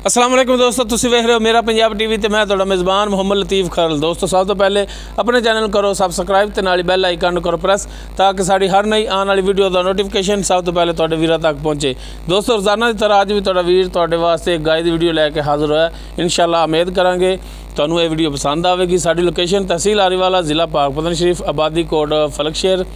अस्सलाम वालेकुम दोस्तों, तुसीं वेख रहे हो मेरा पंजाब टीवी ते मैं तुहाडा मेज़बान मुहम्मद लतीफ़ खरल। दोस्तों सब तो पहले अपने चैनल करो सबसक्राइब ते नाल बैल आइकन करो प्रेस ताकि साड़ी हर नई आने वाली वीडियो का नोटिफिकेशन सब तो पहले तुहाडे वीरां तक पहुँचे। दोस्तों रोज़ाना की तरह अज भी तुहाडा वीर तुहाडे वास्ते एक गाय की वीडियो लैके हाजिर होया। इंशाअल्लाह उम्मीद करांगे तुहानूं ये वीडियो पसंद आएगी। साडी लोकेशन तहसील आरीवाला, ज़िला पाकपतन शरीफ, आबादी कोट फलकशहर।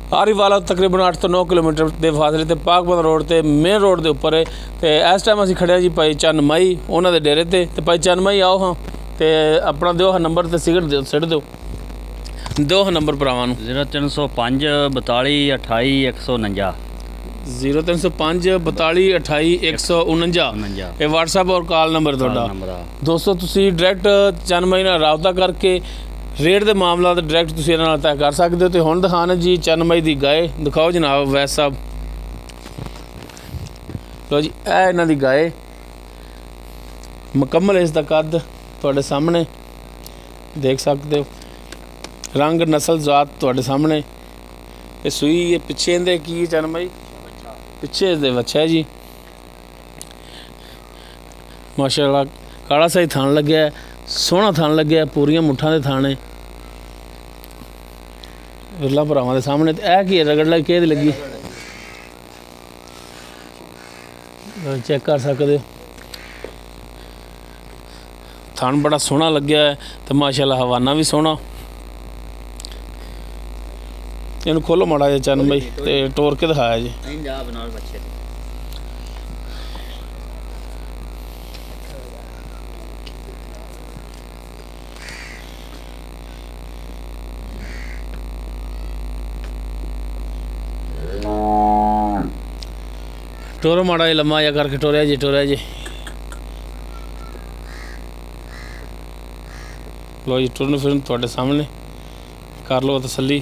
आरीवाला तकरीबन 8 तो 9 किलोमीटर के फासले ते पाकपतन रोड ते मेन रोड के उपर है। तो इस टाइम असीं खड़े जी भाई चन्न माई उन्होंने डेरे ते भाई चन्न माई आओ हाँ तो अपना दो हाँ नंबर तो सिगट दो सिट दो दो हाँ नंबर भरावां 0305 42 28 149 0305 42 28 149 ये व्हाट्सएप और कॉल नंबर थोड़ा। दोस्तों तुसीं डायरैक्ट चन्न माई नाल राबता करके रेट के मामला तो डायरैक्ट तुसीं इहनां नाल तय कर सकते हो। तो हुण दिखाने जी चन्न माई की गाय दिखाओ जनाब वैस साहब। लो जी ए इन्हां दी गाय मुकम्मल इसका कद तुहाडे सामने देख सकते हो, रंग नस्ल जात तुहाडे सामने। ये सूई ये पिछे इहदे की चन्न माई पिछे इसदे बच्चा है जी माशाअल्लाह। काला सही थान लग्या है, सोहना थान लग्या, पूरियां मुठ्ठां दे थाने विरला भरावां दे सामने। ए की रगड़ लग के लगी चेक कर सकते हो। थान बड़ा सोहना लग्या है तो माशाअल्लाह हवाना भी सोहना। इन्हूं खोलो माड़ा जिहा चन्न भाई ते टोर के दिखाया जी। टोरो माड़ा जी लम्मा जा करके टोरिया जी लो जी टुरन फिरन तुहाडे सामने कर लो तसल्ली।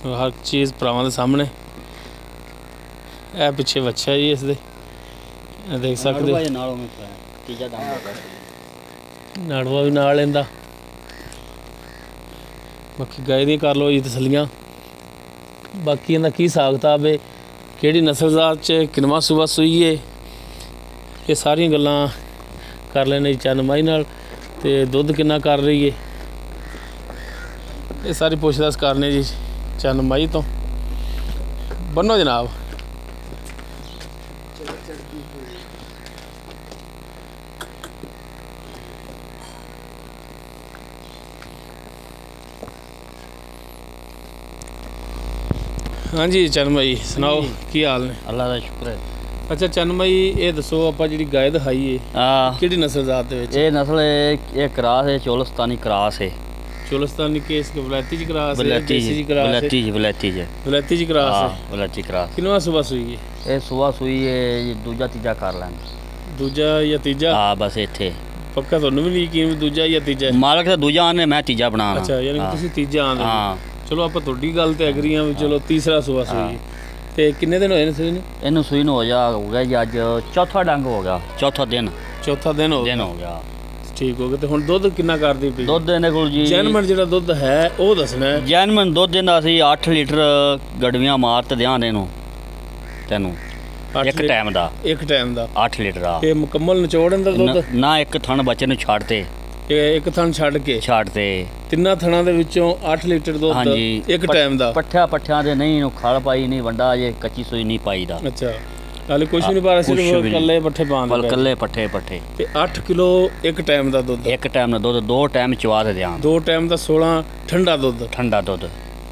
हर चीज़ भरावां दे सामने। ए पिछे बच्चा जी इसदे देख सकते हो, नाड़वा भी नाल इंदा। बाकी गाय दी कर लो जी तसलियां। बाकी इन्दा की हिसाब किताब है, किहड़ी नस्ल जात च किनवा सूबा सूई है, ये सारियां गल्लां कर लैने जी चन्न माई नाल। ते दुध किन्ना कर रही है ये सारी पुछदस करने जी चन्न माई तो। बनो जनाब। हाँ जी चन्न माई सुनाओ की हाल ने? अल्लाह का शुक्र है। अच्छा चन्न माई ये दसो आपां जिहड़ी गाय दिखाई है किहड़ी नस्ल जात दे विच? ये नस्ल ये क्रास है, चोलस्तानी क्रास है। चोलस्तानी के इसके वलैती जी क्रास है, वलैती देसी जी क्रास है, वलैती जी क्रास है। वलैती क्रास किनवा सुबह सुई है? ये सुबह सुई है, ये दूजा तीजा कर लेंगे। दूजा या तीजा? हाँ बस इत्थे पक्का तुहानूं भी नहीं यकीन भी दूजा या तीजा? मालक दा दूजा आने मैं तीजा बनाना। अच्छा यानी कि तुसीं तीजा आंदे। हाँ चलो आप तुहाडी गल ते एग्री हां भी चलो तीसरा सुबह सुई ते किन्ने दिन होए ने सूई ने? इनू सूई हो गया जी अज चौथा डंग हो गया, चौथा दिन हो गया। ठीक हो गया। तो हुण दुध किन्ना करदी पई? दुध इहदे कोल जी जैनमन जिहड़ा दुध है वो दसना है। जैनमन दुध दिंदा सी 8 लीटर गड़वियां मार ते देआं देनू तैनू एक टाइम दा 8 लीटर आ। ते मुकम्मल निचोड़ अंदर दुध ना एक थण बच्चे नूं छाड़ते एक थण छाड़ते तिन्ना थणा दे विचों 8 लीटर दुध। हाँ जी एक टाइम दा पट्ठियां दे नहीं खल पाई नहीं वंडा जे कच्ची सूई नहीं पाई दा। अच्छा हाले कुछ भी नहीं पा सिर्फ कल्ले पट्ठे पांदे कल्ले पट्ठे ते 8 किलो एक टाइम दा दुध। एक टाइम दा दुध 2 टाइम चवा दे दियां। 2 टाइम दा 16 ठंडा दुध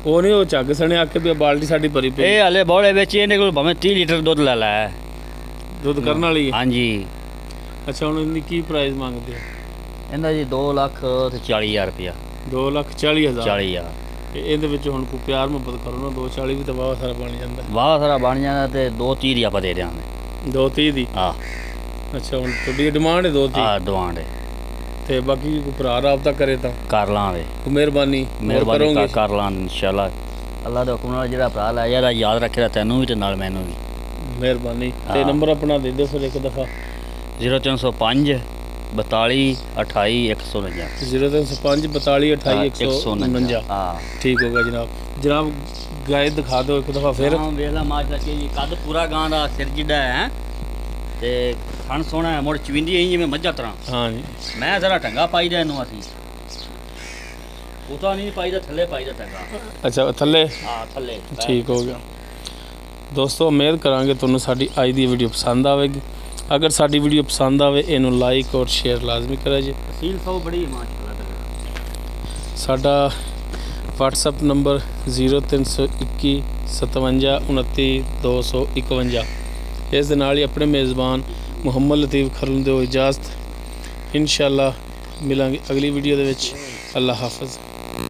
वो नहीं वो झग सने आके भी बाल्टी साडी भरी पे। ए हाले बौले विच इहदे कोल भावें 30 लीटर दुध ले लै दुध करन वाली। हाँ जी। अच्छा हुण इहदी की प्राइस मंगदे? इहदा जी 2,40,000 रुपया। 2,40,000 40,000 ਇਹਦੇ ਵਿੱਚ ਹੁਣ ਕੋਈ ਪਿਆਰ ਮੁਹੱਬਤ ਕਰੋ ਨਾ 240 ਵੀ ਤਾਂ ਵਾਹ ਸਾਰਾ ਬਣ ਜਾਂਦਾ। ਵਾਹ ਸਾਰਾ ਬਣ ਜਾਂਦਾ ਤੇ 230 ਦੀ ਆਪਾਂ ਦੇ ਦਿਆਂਗੇ। 230 ਦੀ? ਹਾਂ। ਅੱਛਾ ਹੁਣ ਤੁਹਾਡੀ ਡਿਮਾਂਡ ਹੈ 230? ਹਾਂ ਡਿਮਾਂਡ ਹੈ। ਤੇ ਬਾਕੀ ਕੋਈ ਭਰਾ ਰਾਬਤਾ ਕਰੇ ਤਾਂ ਕਰ ਲਾਂਗੇ। ਮਿਹਰਬਾਨੀ ਕਰੋਗੇ? ਕਰ ਲਾਂ ਇਨਸ਼ਾਅੱਲਾ। ਅੱਲਾ ਦੇ ਹੁਕਮ ਨਾਲ ਜਿਹੜਾ ਭਰਾ ਲੈ ਯਾਰ ਯਾਦ ਰੱਖੇਗਾ ਤੈਨੂੰ ਵੀ ਤੇ ਨਾਲ ਮੈਨੂੰ ਵੀ। ਮਿਹਰਬਾਨੀ। ਤੇ ਨੰਬਰ ਆਪਣਾ ਦੇ ਦਿਓ ਫਿਰ ਇੱਕ ਦਫਾ। 0305 42 28 149 0305 42 28 149। हाँ ठीक हो गया जनाब। जनाब गाय दिखा दो एक दफ़ा फिर। हाँ वेला माशाल्लाह जी कद पूरा गां दा सिर जिड्डा है ते थन सोहना है मुड़ चविंदी आई जिवें मज्झां तरह। हाँ जी मैं जरा ढंगा पाई दा इनू असी उता नहीं पाई दा थल्ले पाई दा ढंगा। अच्छा थल्ले। हाँ थल्ले ठीक हो गया। दोस्तों उम्मीद करांगे तुहानू साडी अज दी वीडियो पसंद आवेगी। अगर साडी वीडियो पसंद आवे इनू लाइक और शेयर लाजमी करा जी। तहसील सौ बड़ी माशाल्लाह। साडा WhatsApp नंबर 0321 57 29 251। इस दे नाल ही अपने मेज़बान मुहम्मद लतीफ़ खरल दे इजाज़त। इंशाअल्लाह मिलांगे अगली वीडियो दे विच। अल्लाह हाफ़िज़।